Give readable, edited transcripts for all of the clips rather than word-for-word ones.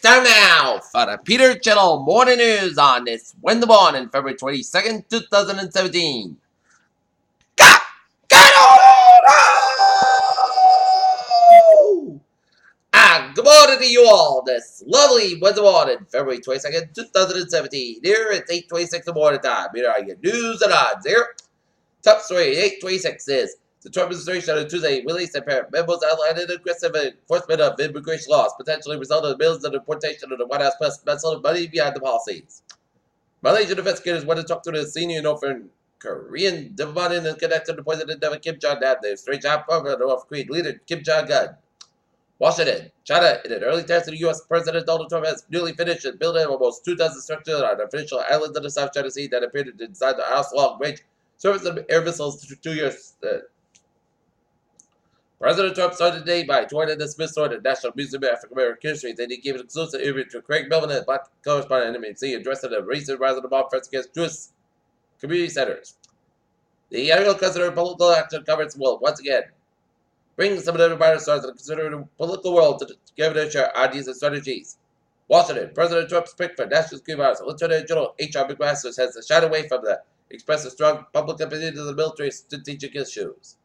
It's time now for the Peter Channel Morning News on this Wednesday morning, February 22nd, 2017. Got on! Good morning to you all this lovely Wednesday morning, February 22nd, 2017. Here it's 8:26 in the morning time. Here are your news and odds here. Top story, 8:26 is the Trump administration on Tuesday released a pair of memos outlining aggressive enforcement of immigration laws, potentially resulting in millions of deportation of the White House press embezzling money behind the policies. Malaysian investigators went to talk to the senior Northern Korean diplomat in connection to poison endemic Kim Jong-un, the strange outpower of North Korean leader Kim Jong-un. Washington, China, in an early test of the U.S. President Donald Trump has newly finished and building almost 2,000 structures on artificial islands in the South China Sea that appeared to design the house-long range service of air missiles to 2 years. President Trump started today by touring the Smithsonian at the National Museum of African American History. Then he gave an exclusive interview to Craig Melvin, a black correspondent at NBC, addressing the recent rise of the bomb threats against Jewish community centers. The annual considered political action conference will once again bring some of the minor stars of the conservative political world to together to share ideas and strategies. Washington, President Trump's pick for National Security Advisor, Lieutenant General H.R. McMaster, has shied away from the expressive strong public opinion of the military strategic issues.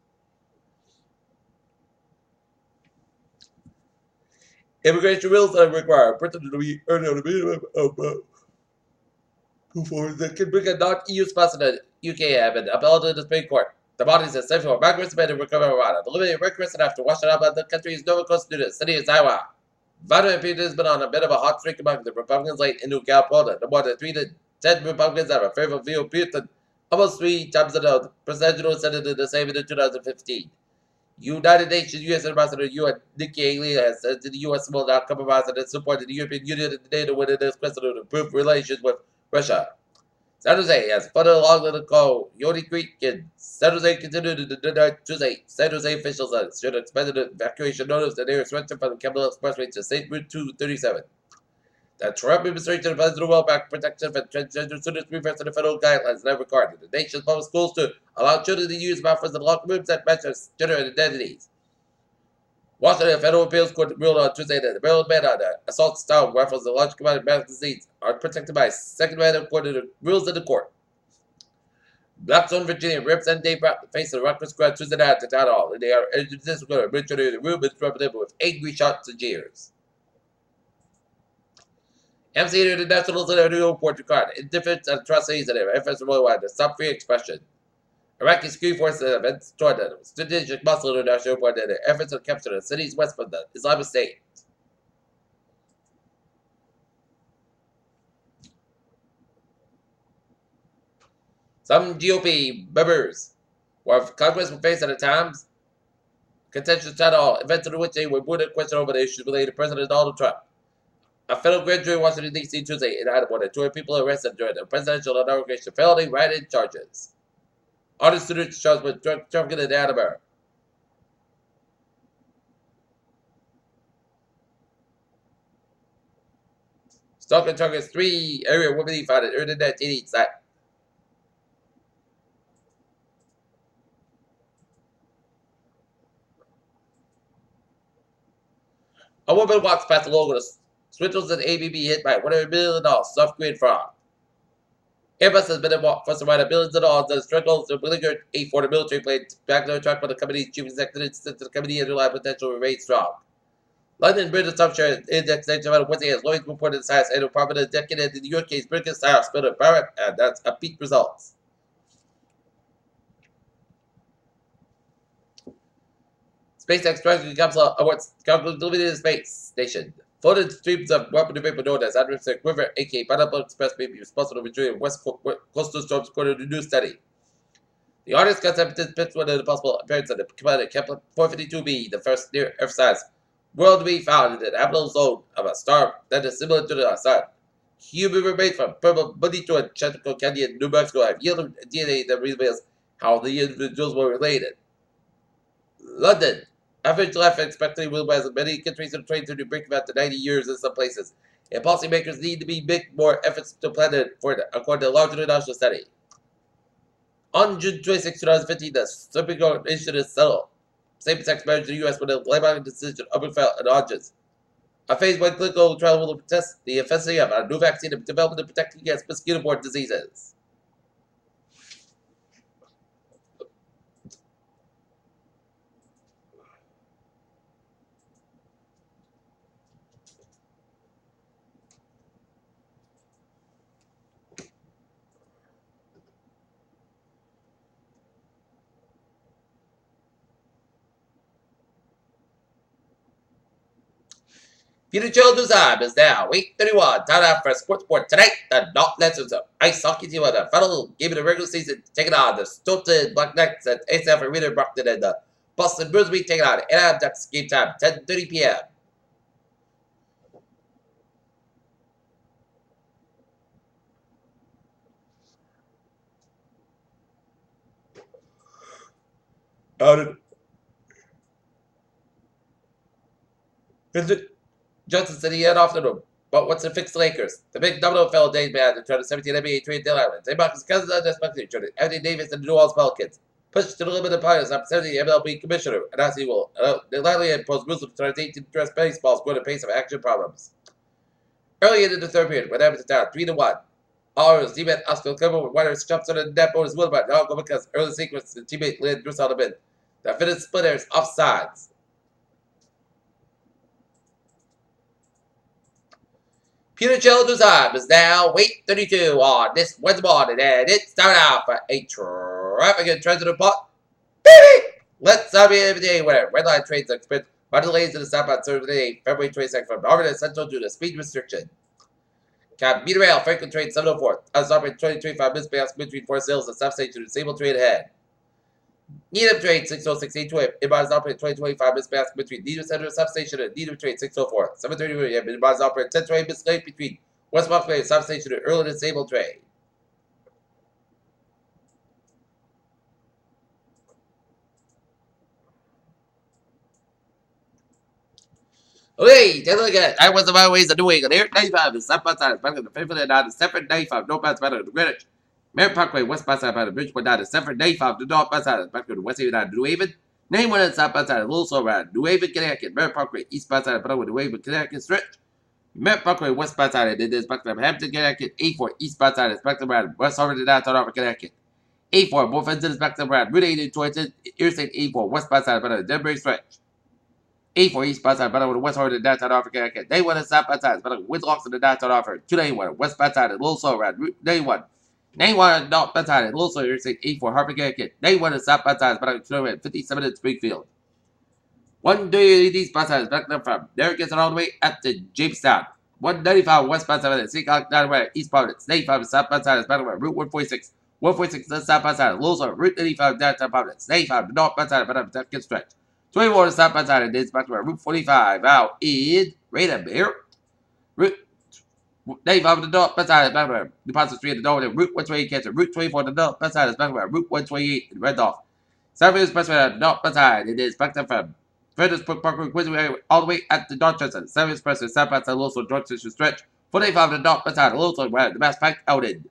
Immigration rules that require Britain to be earning a minimum of before that can bring a non-EU sponsor to the UK have been upheld in the Supreme Court. The bodies essential for migrants made to recover Rwanda. The limited request after washing out of the country's Nova Coast to the city of Iowa. Vladimir Putin has been on a bit of a hot streak among the Republicans late into California. The more than 3 to 10 Republicans have a favorable view of Putin, almost 3 times the presidential Senate in the same in 2015. United Nations U.S. Ambassador Nikki Haley has said the U.S. will not compromise and support the European Union and NATO when it is questioned to improve relations with Russia. San Jose has flooded along the Coyote Creek in San Jose continued to deny Tuesday. San Jose officials should expand the evacuation notice and air stretching from the Capital Expressway to State Route 237. The Trump administration advised the well-back protection for transgender students refers to the federal guidelines that required the nation's public schools to allow children to use mouthfuls and locker rooms that match their gender identities. Washington Federal Appeals Court ruled on Tuesday that the Maryland ban on assault-style rifles and large combat magazines are protected by Second Amendment according to the rules of the court. Blackstone, Virginia Representative Dave Brown faced the Rutgers crowd Tuesday night at the town hall, and they are urged to go to the room interrupted with angry shots and jeers. MC International's in a new report regarding indifference and atrocities and their efforts worldwide to stop free expression. Iraqi security forces have been destroyed the strategic Muslim International report in their efforts to capture the cities west from the Islamic State. Some GOP members were Congress were faced at the times contentious town hall events in which they were wounded question over the issues related to President Donald Trump. A federal grand jury in Washington, D.C. Tuesday indicted more than 200 people arrested during the presidential inauguration felony write-in charges. All the students charged with drug trafficking in Alabama. Stalking targets 3 area women found in early 1980s. A woman walks past the logo to swindles and ABB hit by $100 million soft green fraud. Airbus has been forced to write billions of dollars and struggles to beleaguer A4 the military plane back to track, but the company's chief executive said the company underlying potential remains strong. London British Offshore Index nature on Wednesday has Lloyd's reported its highest annual profit in a decade, and the UK's biggest house spent on Barrett, and that's a peak results. SpaceX Dragon Capsule awards delivered to space station. Floated streams of weapon vapor known as atmospheric river, aka Pineapple Express, may be responsible for retrieving west coastal storms, according to a new study. The artist concept pitched one of the possible appearance of the commodity Kepler 452b, the first near-Earth-sized world to be found in the habitable zone of a star that is similar to the Sun. Human remains from Purple Bonito and Chaco Canyon, New Mexico, have yielded DNA that reveals how the individuals were related. London. Average life expectancy worldwide in many countries are trained to break about to 90 years in some places, and policymakers need to make more efforts to plan it for it, according to a large international study. On June 26, 2015, the Supreme Court issued a settle same-sex marriage in the U.S. with a landmark decision overfell and Hodges. A phase 1 clinical trial will test the efficacy of a new vaccine developed to protect against mosquito-borne diseases. Peter Children's Time is now 8:31. Time out for Sports Report tonight. The North Legends of Ice Hockey Team of the final game of the regular season taking on the Stoughton Black Knights at ASF Arena in Brockton, and the Boston Bruins will be taking on Anaheim Ducks. Game time 10:30 p.m. Johnson said he had off the room. But what's to fix the Lakers? The big domino fell days man to try the 17 NBA trade deadline. They mark his cousins on this monthly traded Anthony Davis and the New Orleans Pelicans. Pushed to the limit of players up 70 MLB commissioner, and as he will likely impose rules to try to address baseball's growing pace of action problems. Early into the third period, when Evans down 3-1. Ours, D-Man Oscar Clever with Waters jumps on the net bonus will but now go because early sequence the teammate Lynn Bruce on the bin. The finished splitters offsides. Peter Children's Time is now 8:32 on this Wednesday morning, and it started out for a traffic and transit pot. Baby! Let's be every day where red line trains are expected by delays in the southbound Thursday, February 22nd from Auburn and Central due to speed restriction. Meter Rail, Franklin train 704, as operating 2025 minutes between 4 sales and substation to disabled train ahead. Needham train 60682 inbound operating 2025 minutes between Needham Center substation and Needham train 604. 730 inbound operating 1020 minutes late between West Walkway and substation and early disabled train. Okay, take a look at it. I was about ways of doing it. Here, 95 is southbound side, back to the 5th and down to Stepford, 95, northbound side of the Greenwich. Merritt Parkway, westbound side of the Bridgeport, down to Stepford, 95, the northbound side, back to the west side of New Haven. 91 and southbound side of Little Soul Road, New Haven, Connecticut. Merritt Parkway, eastbound side of New Haven, Connecticut stretch. Merritt Parkway, westbound side, and it is back to Hampton, Connecticut. 84, eastbound side, is back to West Harvard and downtown Harvard, Connecticut. 84, both ends is back to Route 80 towards Interstate 84, westbound side of Denver stretch. 84 eastbound side, better with West Harvard and downtown Harvard, Connecticut. 91 and southbound side, better with Winslocks and the downtown Harvard. 291, westbound side, and Little Soul Road, Route 91. 91 and northbound side, and Little Soul Interstate 84, Harvard, Connecticut. 91 and southbound side, better with 57 in Springfield. 138 eastbound side is back up from Narragansett all the way up to Jamestown. 195 westbound side is St. Cloud, East Providence. 95 and southbound side is back up Route 146. 146 on the southbound side, Little Soul, Route 95 downtown Providence. 95 the northbound side, better Duncan stretch. 24 on the southbound side, and it's back to Route 45 out in Radom here. Route 95 on the northbound side is back to Deposit Street at the door, and Route 128 Cancer. Route 24 on the northbound side is back to Route 128 in Randolph. South Expressway on the northbound side, it is back to from Fredericksburg Parkway, Quincy, all the way at the Dorchester. South Expressway, southbound side, Little Soul, Dorchester stretch. 45 on the northbound side, Little Soul, the Mass Pike outed.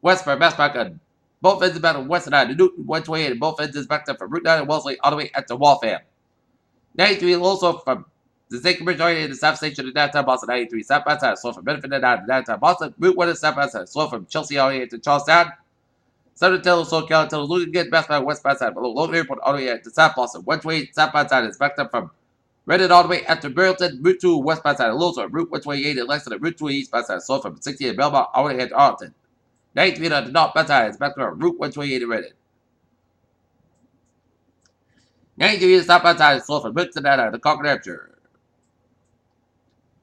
Westbound, Mass Pike on both ends back on Western 9, the Newton 128, and both ends is back up from Route 9 and Wellesley all the way at the Waltham. 93 also from the St. Bridge area in the South Station to downtown Boston. 93 southbound side, slow from Benefit to downtown Boston. Route 1 is southbound side, slow from Chelsea all the way to Charlestown. Southern Taylor, Soul Carolina, Taylor, Lugan, get westbound, westbound side, below Logan Airport all the way to South Boston. 128 southbound side is backed up from Reddit all the way after Burlington. Route 2 westbound side, Lowell, Route 128 in Lexington. Route 2 eastbound side, slow from 60 in Belmont all the way to Arlington. 93 on the northbound side is back to Route 128 in Reddit. 93 southbound side is slow from Richmond to the Concord Hampshire.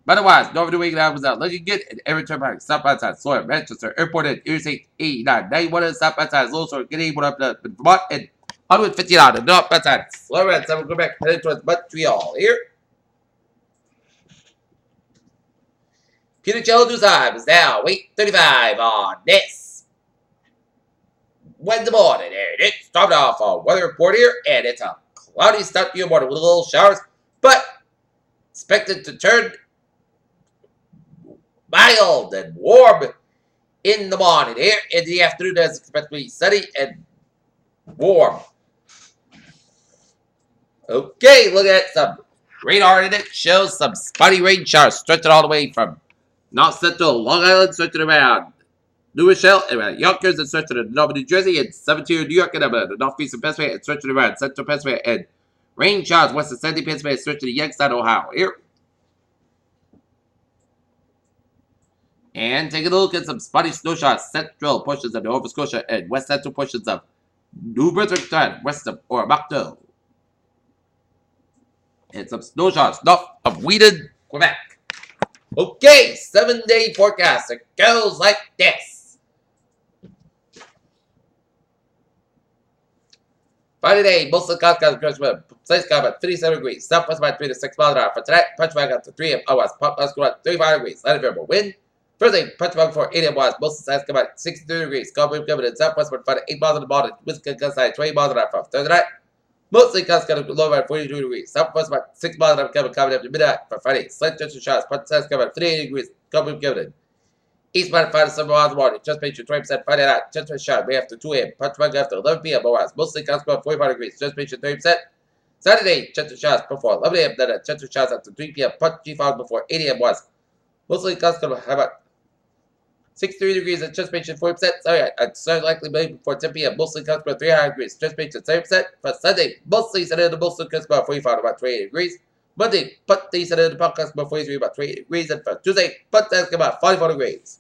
Otherwise, Northern New England was out looking good and every turn back southbound side, slow at Manchester Airport and Interstate 89. 91 on the southbound side is Little Soul, getting able up to Vermont and 150 on the northbound side. Slow at 7 go back headed towards Montreal here. Peter Children's Time is now 8:35 on this Wednesday morning, and it started off a weather report here, and it's a cloudy start to your morning with little showers, but expected to turn mild and warm in the morning here. In the afternoon, it's expected to be sunny and warm. Okay, look at some Radar in it shows some spotty rain showers stretching all the way from North Central Long Island, stretching around New Rochelle, and Yonkers, and stretching to Northern New Jersey, and 17 New York, and the northeastern Pennsylvania, and stretching around Central Pennsylvania, and rain showers west of Sandy, Pennsylvania, stretching to Youngstown, Ohio. Here. And take a look at some spotty snow showers, central portions of Nova Scotia, and west central portions of New Brunswick, west of Oromocto. And some snow showers north of Wheaton, Quebec. Okay, 7-day forecast. It goes like this. Friday, most of the clouds got a place got about 57 degrees. Southwest about 3 to 6 miles an hour. For tonight, Punchback up to 3 hours. Pop us go at 35 degrees. Light variable wind. Thursday, Punchback for 8 hours. Most of the sides come at 63 degrees. Carbon coming in southwest about 5 to 8 miles in the morning. Wisconsin gust side 20 miles an hour. From Thursday night, mostly clouds got a low about 42 degrees. Southwest about 6 miles an hour coming after midnight. For Friday, slight touch of showers. Punch sides come at 38 degrees. Carbon coming in. Eastbound 5 to 7 miles in the morning. Just made you 20% Friday night. Just for shot. May after 2 a.m. Punch back after 11 p.m. Otherwise, mostly clouds about 45 degrees. Just made you 30%. Saturday, chance of showers before 11 a.m. Then a chance of showers after 3 p.m. Punchy fog before 8 a.m. was. Mostly clouds going to have about 63 degrees and just made you 40%. Sorry, I'd start likely maybe before 10 p.m. Mostly clouds about 300 degrees. Just made you 70%. For Sunday, mostly sunny and mostly clouds about 45 about 28 degrees. Monday, but they said in the podcast about 43 about 28 degrees. And for Tuesday, but that's about 44 degrees.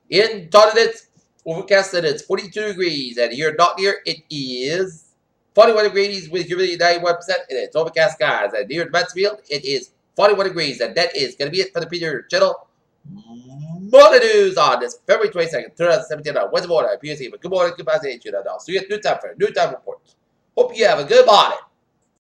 In Taunton, it's overcast and it's 42 degrees. And here in Not Near, it is 41 degrees with humidity 91%. And it's overcast skies. And here in Mansfield, it is 41 degrees. And that is going to be it for the Peter Channel Morning News on this February 22nd, 2017 on Wednesday morning. Good morning, good afternoon. So you get new time for a new time report. Hope you have a good morning.